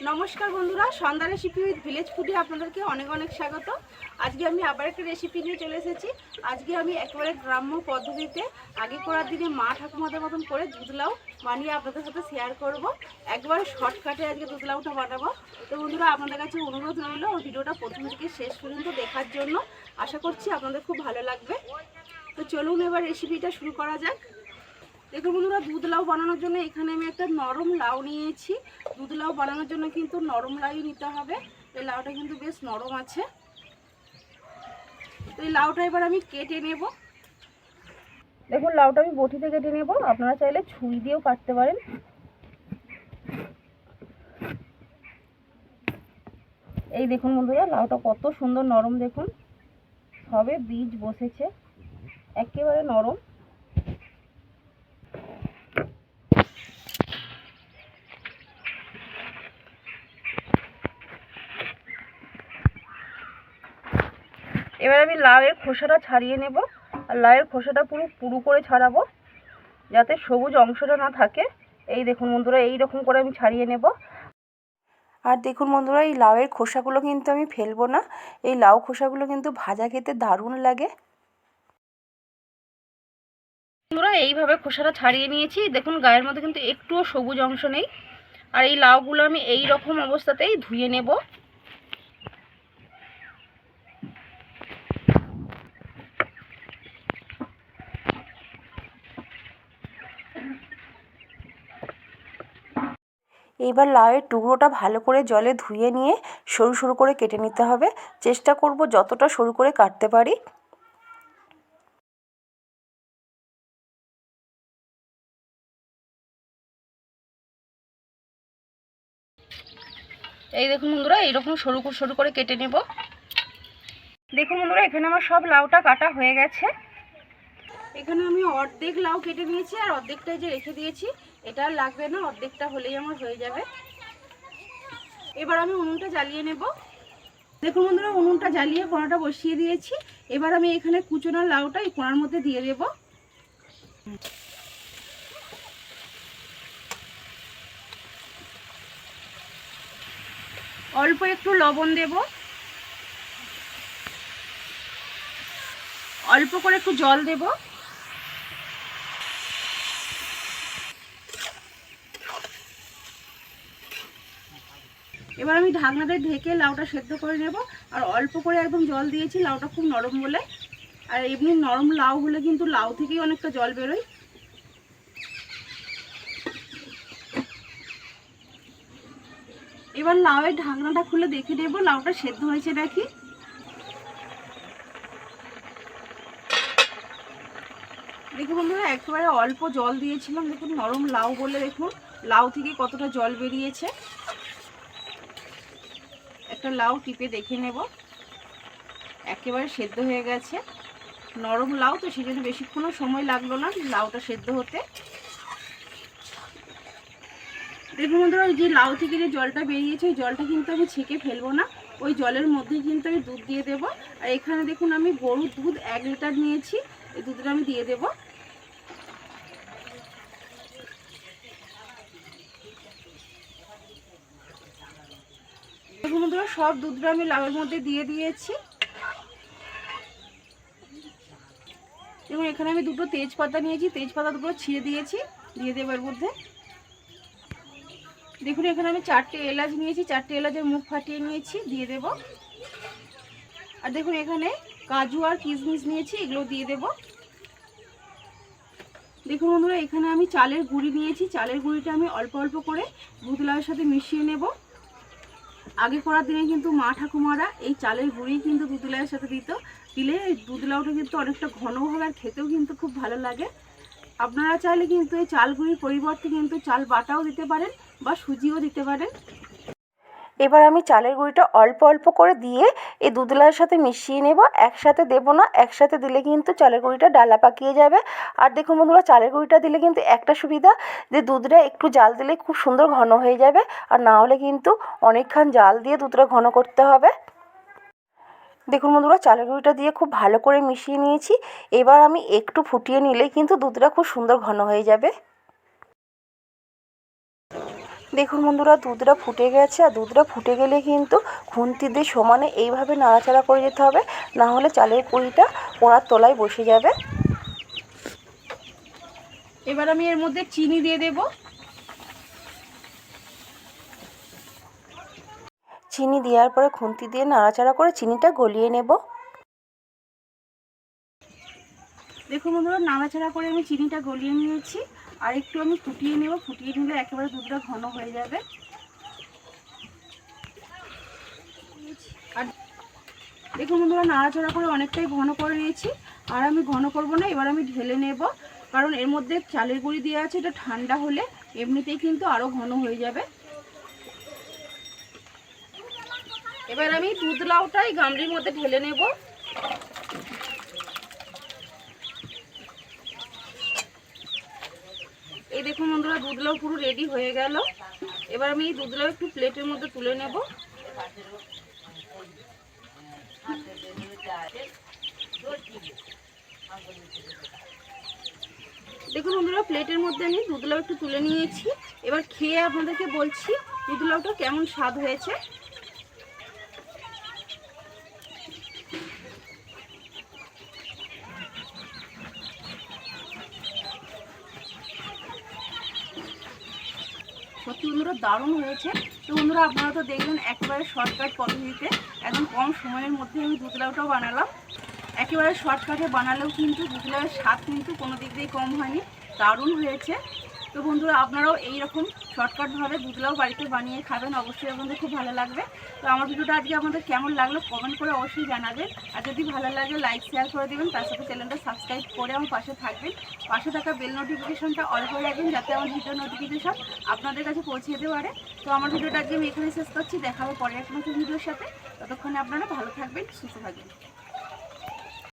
নমস্কার বন্ধুরা, সন্ধ্যা recipe with village ফুডে আপনাদেরকে অনেক অনেক স্বাগত। আজকে আমি আবার একটা রেসিপি নিয়ে চলে এসেছি। আজকে আমি একেবারে গ্রাম্য পদ্ধতিতে আগে করার দিনে মা ঠাকুমাদের মতন করে দুধলাউ বানিয়ে আপনাদের সাথে শেয়ার করব। একবারে শর্টকাটে আজকে দুধলাউটা বানাবো। তো বন্ধুরা, আপনাদের কাছে অনুরোধ রইল ভিডিওটা প্রথম থেকে শেষ পর্যন্ত দেখার জন্য। আশা করছি আপনাদের খুব ভালো লাগবে। তো চলুন এবার রেসিপিটা শুরু করা যাক। দেখুন বন্ধুরা, দুধ লাউ বানানোর জন্য এখানে আমি একটা নরম লাউ নিয়েছি। দুধ লাউ বানানোর জন্য কিন্তু নরম লাউই নিতে হবে। এই লাউটা কিন্তু বেশ নরম আছে। তো এই লাউটা এবার আমি কেটে নেব। দেখুন, লাউটা আমি বটিতে কেটে নেব, আপনারা চাইলে ছুরি দিয়েও কাটতে পারেন। এই দেখুন বন্ধুরা, লাউটা কত সুন্দর নরম, দেখুন সবে বীজ বসেছে, একেবারে নরম। এবার আমি লাউয়ের খোসাটা ছাড়িয়ে নেব। আর লাউয়ের খোসাটা পুরো করে ছাড়াবো, যাতে সবুজ অংশটা না থাকে। এই দেখুন বন্ধুরা, এই রকম করে আমি ছাড়িয়ে নেব। আর দেখুন বন্ধুরা, এই লাউয়ের খোসাগুলো কিন্তু আমি ফেলবো না। এই লাউ খোসাগুলো কিন্তু ভাজা খেতে দারুণ লাগে। বন্ধুরা, এইভাবে খোসাটা ছাড়িয়ে নিয়েছি। দেখুন গায়ের মধ্যে কিন্তু একটুও সবুজ অংশ নেই। আর এই লাউগুলো আমি এই রকম অবস্থাতেই ধুয়ে নেব। এইবার লাউয়ের টুকরোটা ভালো করে জলে ধুয়ে নিয়ে সরু সরু করে কেটে নিতে হবে। চেষ্টা করব যতটা সরু করে কাটতে পারি। এই দেখুন বন্ধুরা, এইরকম সরু সরু করে কেটে নেব। দেখুন বন্ধুরা, এখানে আমার সব লাউটা কাটা হয়ে গেছে। এখানে আমি অর্ধেক লাউ কেটে নিয়েছি, আর অর্ধেকটাই যে রেখে দিয়েছি, এটা লাগবে না, অর্ধেকটা হলেই আমার হয়ে যাবে। এবার আমি উনুনটা জ্বালিয়ে নেব। দেখুন বন্ধুরা, উনুনটা জ্বালিয়ে কোনাটা বসিয়ে দিয়েছি। এবার আমি এখানে কুচনো লাউটা এই কোনার মধ্যে দিয়ে দেব। অল্প একটু লবণ দেব, অল্প করে একটু জল দেব। এবার আমি ঢাকনাটা ঢেকে লাউটা সেদ্ধ করে নেব। আর অল্প করে একদম জল দিয়েছি, লাউটা খুব নরম বলে। আর এমনি নরম লাউ হলে কিন্তু লাউ থেকেই অনেকটা জল বেরোয়। এবার লাউয়ের ঢাকনাটা খুলে দেখে নেব লাউটা সেদ্ধ হয়েছে নাকি। দেখুন বন্ধুরা, একেবারে অল্প জল দিয়েছিলাম, দেখুন নরম লাউ বলে দেখুন লাউ থেকে কতটা জল বেরিয়েছে। একটা লাউ টিপে দেখে নেব, একেবারে সেদ্ধ হয়ে গেছে। নরম লাউ তো, সেই জন্য বেশিক্ষণও সময় লাগলো না লাউটা সেদ্ধ হতে। দেখুন বন্ধুরা, ওই যে লাউ থেকে যে জলটা বেরিয়েছে, ওই জলটা কিন্তু আমি ছেঁকে ফেলবো না। ওই জলের মধ্যে কিন্তু আমি দুধ দিয়ে দেবো। আর এখানে দেখুন আমি গরুর দুধ 1 লিটার নিয়েছি, এই দুধটা আমি দিয়ে দেবো। দেখুন বন্ধুরা, সব দুধটা আমি লাউয়ের মধ্যে দিয়ে দিয়েছি। এবং এখানে আমি দুটো তেজপাতা নিয়েছি, তেজপাতা দুটো ছিঁড়ে দিয়েছি, দিয়ে দেবো এর মধ্যে। দেখুন এখানে আমি 4টে এলাচ নিয়েছি, 4টে এলাচের মুখ ফাটিয়ে নিয়েছি, দিয়ে দেব। আর দেখুন এখানে কাজু আর কিশমিশ নিয়েছি, এগুলো দিয়ে দেব। দেখুন বন্ধুরা, এখানে আমি চালের গুঁড়ি নিয়েছি, চালের গুঁড়িটা আমি অল্প অল্প করে দুধ লাউয়ের সাথে মিশিয়ে নেব। আগে করার দিনে কিন্তু মা ঠাকুমারা এই চালের গুঁড়ি কিন্তু দুধ লাউয়ের সাথে দিলে দুধ লাউটা কিন্তু অনেকটা ঘন হবে, আর খেতেও কিন্তু খুব ভালো লাগে। আপনারা চাইলে কিন্তু এই চাল গুঁড়ির পরিবর্তে কিন্তু চাল বাটাও দিতে পারেন বা সুজিও দিতে পারেন। এবার আমি চালের গুঁড়িটা অল্প অল্প করে দিয়ে এই দুধ লাউয়ের সাথে মিশিয়ে নেব। একসাথে দেব না, একসাথে দিলে কিন্তু চালের গুঁড়িটা ডালা পাকিয়ে যাবে। আর দেখুন বন্ধুরা, চালের গুঁড়িটা দিলে কিন্তু একটা সুবিধা, যে দুধটা একটু জাল দিলে খুব সুন্দর ঘন হয়ে যাবে। আর না হলে কিন্তু অনেকক্ষণ জাল দিয়ে দুধটা ঘন করতে হবে। দেখুন বন্ধুরা, চালের গুঁড়িটা দিয়ে খুব ভালো করে মিশিয়ে নিয়েছি। এবার আমি একটু ফুটিয়ে নিলেই কিন্তু দুধটা খুব সুন্দর ঘন হয়ে যাবে। দেখুন বন্ধুরা, দুধটা ফুটে গেছে। আর দুধটা ফুটে গেলে কিন্তু খুন্তি দিয়ে সমানে এইভাবে নাড়াচাড়া করে যেতে হবে, না হলে চালের গুঁড়িটা কড়ার তলায় বসে যাবে। এবার আমি এর মধ্যে চিনি দিয়ে দেব। চিনি দেওয়ার পরে খুন্তি দিয়ে নাড়াচাড়া করে চিনিটা গলিয়ে নেব। দেখুন বন্ধুরা, নাড়াচাড়া করে আমি চিনিটা গলিয়ে নিয়েছি। আর একটু আমি ফুটিয়ে নেব, ফুটিয়ে নিলে একেবারে দুধটা ঘন হয়ে যাবে। আর দেখুন বন্ধুরা, নাড়াচাড়া করে অনেকটাই ঘন করে নিয়েছি। আর আমি ঘন করব না, এবার আমি ঢেলে নেব, কারণ এর মধ্যে চালের গুঁড়ি দেওয়া আছে। এটা ঠান্ডা হলে এমনিতেই কিন্তু আরও ঘন হয়ে যাবে। এবার আমি দুধ লাউটাই গামলির মধ্যে ঢেলে নেব। এই দেখুন বন্ধুরা, দুধ লাউ পুরো রেডি হয়ে গেল। এবার আমি এই দুধ লাউ একটু প্লেটের মধ্যে তুলে নেব। দেখুন বন্ধুরা, প্লেটের মধ্যে আমি দুধ লাউ একটু তুলে নিয়েছি। এবার খেয়ে আপনাদেরকে বলছি দুধ লাউটা কেমন স্বাদ হয়েছে। সত্যি বন্ধুরা দারুণ হয়েছে। তো বন্ধুরা, আপনারা তো দেখলেন একেবারে শর্টকাট পদ্ধতিতে একদম কম সময়ের মধ্যে আমি দুধ লাউটাও বানালাম। একেবারে শর্টকাটে বানালেও কিন্তু দুধ লাউয়ের স্বাদ কিন্তু কোনো দিক দিয়েই কম হয়নি, দারুণ হয়েছে। তো বন্ধুরা, আপনারাও এইরকম শর্টকাটভাবে দুধ লাউ বাড়িতে বানিয়ে খাবেন, অবশ্যই আপনাদের খুব ভালো লাগবে। তো আমার ভিডিওটা আজকে আপনাদের কেমন লাগলো কমেন্ট করে অবশ্যই জানাবেন। আর যদি ভালো লাগে লাইক শেয়ার করে দেবেন, তার সাথে চ্যানেলটা সাবস্ক্রাইব করে আমার পাশে থাকবেন। পাশে থাকা বেল নোটিফিকেশনটা অল করে রাখবেন, যাতে আমার ভিডিও নোটিফিকেশন আপনাদের কাছে পৌঁছে যেতে পারে। তো আমার ভিডিওটা আজকে আমি এখানে শেষ করছি। দেখা হবে পরে এক নতুন ভিডিওর সাথে। ততক্ষণে আপনারা ভালো থাকবেন, সুস্থ থাকবেন।